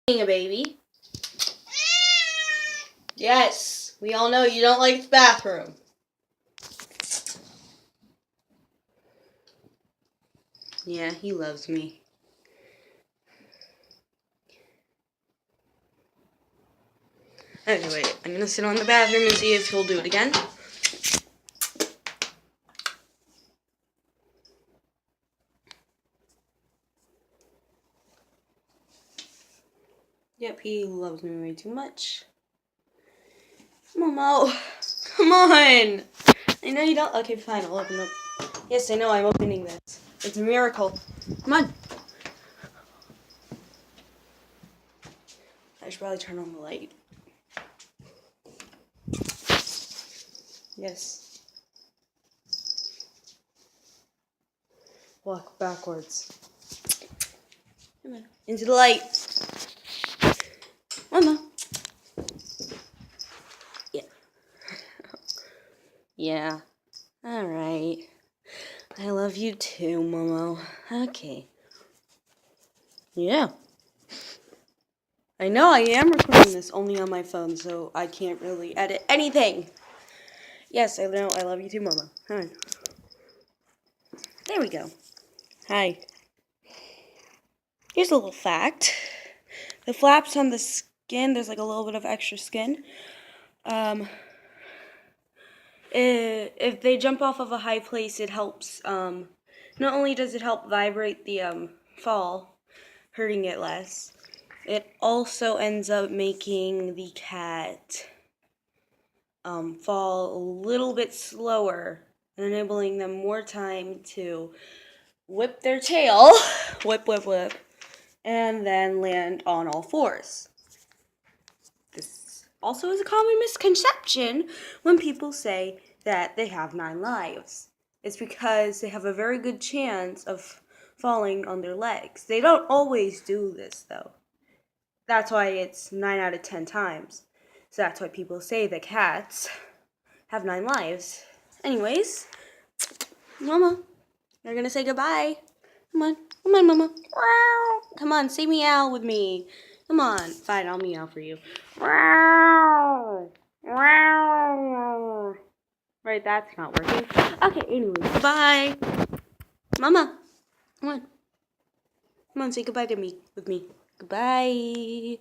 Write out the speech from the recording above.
Being a baby. Yes, we all know you don't like the bathroom. Yeah, he loves me. Anyway, I'm gonna sit on the bathroom and see if he'll do it again. Yep, he loves me way too much. Momo, come on! I know you don't. Okay, fine, I'll open it. Yes, I know, I'm opening this. It's a miracle. Come on. I should probably turn on the light. Yes. Walk backwards. Come on. Into the light. Mama. Yeah. Yeah. Alright. I love you too, Momo. Okay. Yeah. I know I am recording this only on my phone, so I can't really edit anything. Yes, I know. I love you too, Mama. Hi. There we go. Hi. Here's a little fact. The flaps on the skin, there's like a little bit of extra skin. If they jump off of a high place, it helps. Not only does it help vibrate the fall, hurting it less, it also ends up making the cat fall a little bit slower, and enabling them more time to whip their tail, whip, and then land on all fours. This also is a common misconception when people say that they have 9 lives. It's because they have a very good chance of falling on their legs. They don't always do this, though. That's why it's 9 out of 10 times. So that's why people say that cats have 9 lives. Anyways, Mama, you're gonna say goodbye. Come on, Mama. Come on, say meow with me. Come on. Fine, I'll meow for you. Right, that's not working. Okay, anyways, goodbye. Mama, come on. Come on, say goodbye to me, with me. Goodbye.